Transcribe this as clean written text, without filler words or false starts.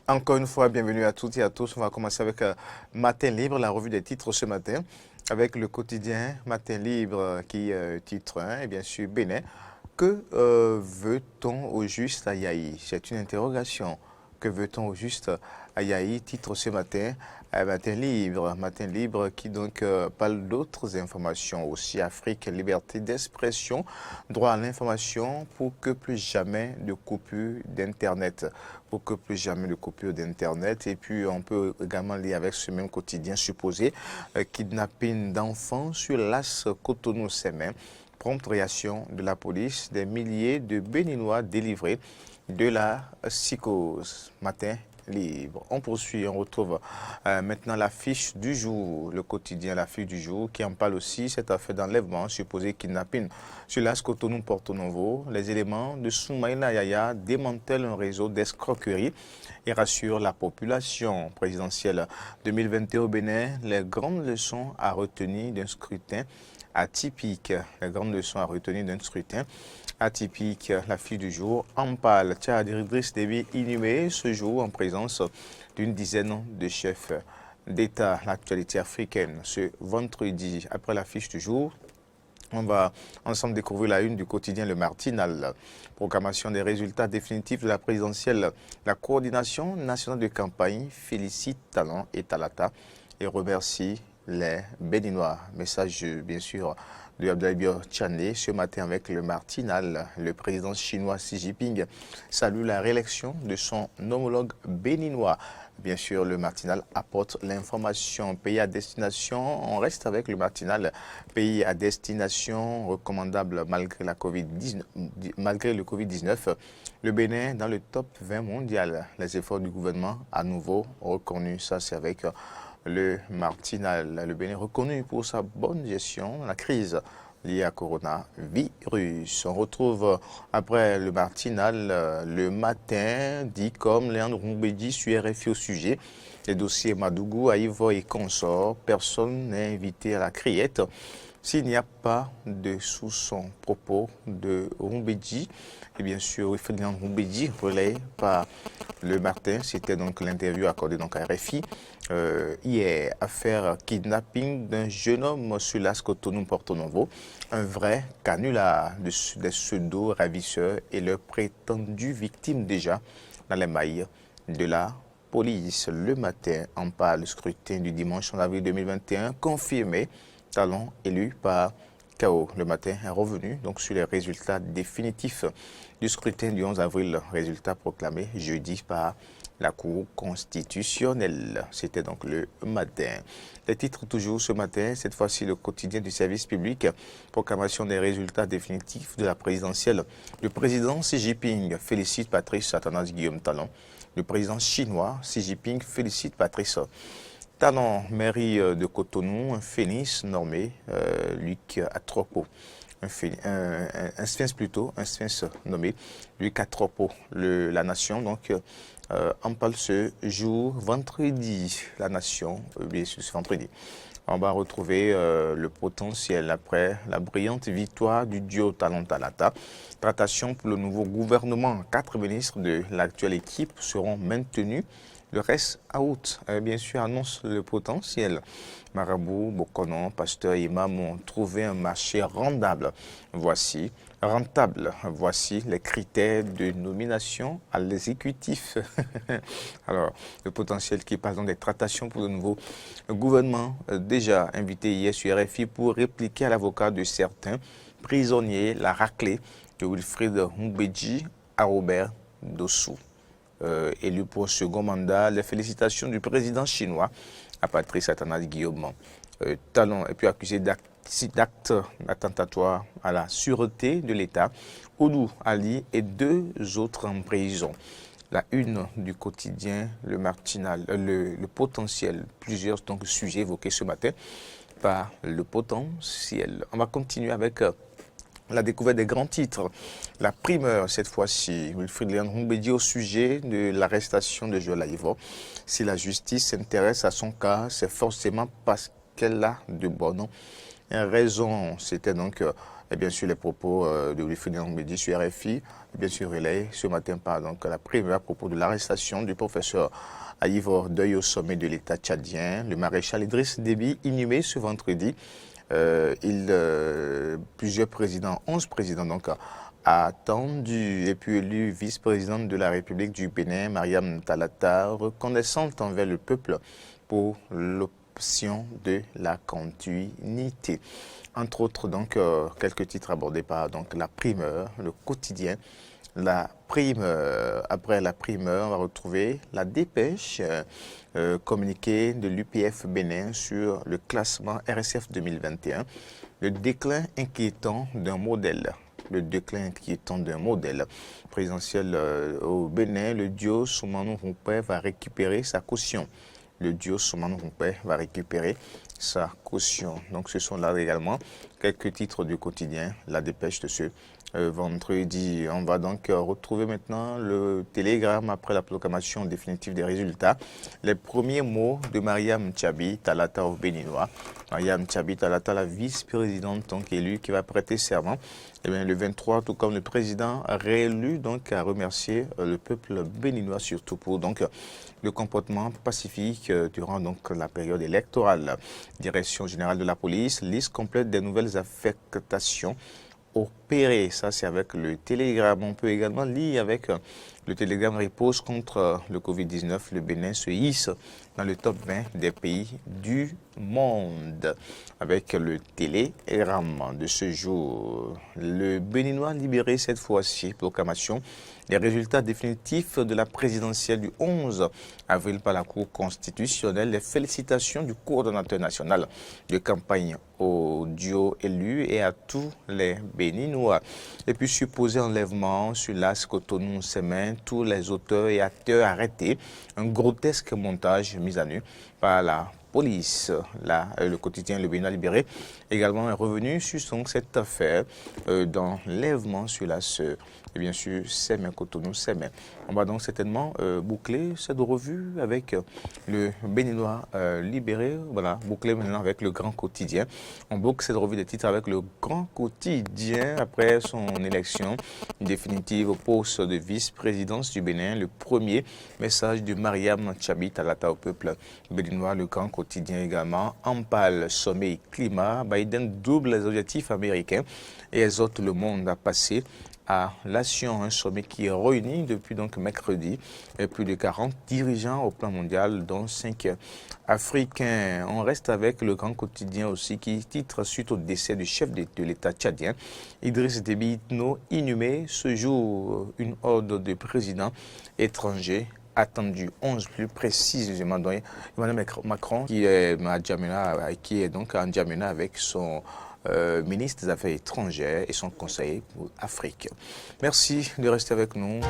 Encore une fois, bienvenue à toutes et à tous. On va commencer avec Matin Libre, la revue des titres ce matin, avec le quotidien Matin Libre qui titre, et bien sûr Bénin. Que veut-on au juste à Yaï? C'est une interrogation. Que veut-on au juste à Yaï? Titre ce matin, Matin Libre qui donc parle d'autres informations aussi. Afrique, liberté d'expression, droit à l'information pour que plus jamais de coupure d'Internet. Pour que plus jamais de coupure d'Internet. Et puis on peut également lire avec ce même quotidien supposé, kidnapping d'enfants sur l'As Cotonou-Sémin. Prompte réaction de la police, des milliers de Béninois délivrés de la psychose. Matin Libre. On poursuit, on retrouve maintenant l'affiche du jour, le quotidien l'affiche du jour qui en parle aussi, cette affaire d'enlèvement, supposé kidnapping sur l'As Cotonou-Porto Novo. Les éléments de Soumaïla Yaya démantèlent un réseau d'escroquerie et rassurent la population. Présidentielle 2021 au Bénin, les grandes leçons à retenir d'un scrutin atypique. Les grandes leçons à retenir d'un scrutin atypique. La fille du jour en parle. Tchad Idriss Déby inhumé ce jour en présence d'une dizaine de chefs d'État. L'actualité africaine ce vendredi. Après la fiche du jour, on va ensemble découvrir la une du quotidien Le Martinal. Proclamation des résultats définitifs de la présidentielle. La coordination nationale de campagne félicite Talon et Talata et remercie les Béninois. Message bien sûr de Abdoulaye Tchané ce matin avec Le Martinal. Le président chinois Xi Jinping salue la réélection de son homologue béninois. Bien sûr, Le Martinal apporte l'information. Pays à destination, on reste avec Le Martinal. Pays à destination recommandable malgré le Covid-19. Le Bénin dans le top 20 mondial. Les efforts du gouvernement à nouveau reconnus. Ça, c'est avec Le Martinal. Le Bénin reconnu pour sa bonne gestion de la crise liée à coronavirus. On retrouve après Le Martinal le matin, dit comme Léandre Roumbédi sur RFI au sujet des dossiers Madougou, Aïvo et consorts. Personne n'est invité à la criette s'il n'y a pas de sous son propos de Roumbédi. Et bien sûr, Léandre Roumbédi, relayé par Le Matin, c'était donc l'interview accordée donc à RFI. Hier, affaire kidnapping d'un jeune homme sur l'As Cotonou-Porto Novo, un vrai canular des pseudo-ravisseurs et leurs prétendues victimes déjà dans les mailles de la police. Le Matin en parle, le scrutin du dimanche 11 avril 2021, confirmé, Talon élu par KO. Le Matin est revenu donc sur les résultats définitifs du scrutin du 11 avril, résultats proclamés jeudi par la Cour constitutionnelle. C'était donc Le Matin. Les titres toujours ce matin, cette fois-ci le quotidien du service public, proclamation des résultats définitifs de la présidentielle. Le président Xi Jinping félicite Patrice Athanase Guillaume Talon. Le président chinois Xi Jinping félicite Patrice Talon, mairie de Cotonou, un phénix nommé Luc Atropo. Un sphinx plutôt, un sphinx nommé Luc Atropo. La nation, donc, on parle ce jour, vendredi. La nation, bien sûr, ce vendredi. On va retrouver le potentiel après la brillante victoire du duo Talon-Talata. Tractation pour le nouveau gouvernement. 4 ministres de l'actuelle équipe seront maintenus. Le reste, à août, bien sûr, annonce le potentiel. Marabout, Bokonon, pasteur et imam ont trouvé un marché rentable. Voici les critères de nomination à l'exécutif. Alors, le potentiel qui passe dans des tractations pour le nouveau gouvernement, déjà invité hier sur RFI pour répliquer à l'avocat de certains prisonniers la raclée de Wilfried Roumbédi à Robert Dossou. Élu pour un second mandat, les félicitations du président chinois à Patrice Athanase Guillaume Talon est puis accusé d'actes attentatoires à la sûreté de l'État. Oudou Ali et 2 autres en prison. La une du quotidien, Le Martinal, le potentiel, plusieurs donc, sujets évoqués ce matin par le potentiel. On va continuer avec la découverte des grands titres. La primeur, cette fois-ci, Wilfried Léandre Roumbédi au sujet de l'arrestation de Joël Aïvo. Si la justice s'intéresse à son cas, c'est forcément parce qu'elle a de bonnes raisons. C'était donc Et bien sûr, les propos de Wilfried Ndong sur RFI, et bien sûr, relayés ce matin par donc, la primeur à propos de l'arrestation du professeur Ayivor Deuil au sommet de l'État tchadien. Le maréchal Idriss Déby, inhumé ce vendredi. Plusieurs présidents, 11 présidents donc, a attendu et puis élu vice-présidente de la République du Bénin, Mariam Talata, reconnaissante envers le peuple pour l'option de la continuité. Entre autres, donc, quelques titres abordés par donc, la primeur, le quotidien. La primeur, après la primeur, on va retrouver la dépêche communiquée de l'UPF Bénin sur le classement RSF 2021, le déclin inquiétant d'un modèle. Le déclin inquiétant d'un modèle présidentiel au Bénin, le duo Soumano-Roupé va récupérer sa caution. Le duo Soumano-Roupé va récupérer sa caution. Donc ce sont là également quelques titres du quotidien, la dépêche de ce vendredi. On va donc retrouver maintenant le télégramme après la proclamation définitive des résultats. Les premiers mots de Mariam Tchabi Talata au Béninois. Mariam Tchabi Talata, la vice-présidente donc élue qui va prêter serment. Eh bien, le 23, tout comme le président réélu, donc a remercié le peuple béninois surtout pour donc le comportement pacifique durant donc la période électorale. Direction générale de la police, liste complète des nouvelles affectations opérées. Ça, c'est avec le télégramme. On peut également lire avec le télégramme Riposte contre le Covid-19. Le Bénin se hisse dans le top 20 des pays du monde. Avec le télégramme de ce jour. Le Béninois libéré cette fois-ci, proclamation. Les résultats définitifs de la présidentielle du 11 avril par la Cour constitutionnelle. Les félicitations du coordonnateur national de campagne au duo élu et à tous les Béninois. Et puis supposé enlèvement sur l'As Cotonou-Semen, tous les auteurs et acteurs arrêtés. Un grotesque montage mis à nu par la police. Là, le quotidien Le Bénin libéré également est revenu sur cette affaire d'enlèvement sur l'As et bien sûr Semen, Cotonou-Semen. On va donc certainement boucler cette revue avec le Béninois libéré. Voilà, boucler maintenant avec le Grand Quotidien. On boucle cette revue des titres avec le Grand Quotidien après son élection définitive au poste de vice-présidence du Bénin. Le premier message de Mariam Tchabi Talata au peuple béninois. Le Grand Quotidien également. Ampal, sommet et climat. Biden double les objectifs américains et exhorte le monde à passer à l'action, un sommet qui réunit depuis donc mercredi plus de 40 dirigeants au plan mondial, dont 5 africains. On reste avec le Grand Quotidien aussi qui titre suite au décès du chef de l'État tchadien, Idriss Déby Itno, inhumé ce jour, une horde de présidents étrangers attendu 11 plus précisément. Donc, Emmanuel Macron qui est donc à N'Djamena avec son ministre des Affaires étrangères et son conseiller pour Afrique. Merci de rester avec nous.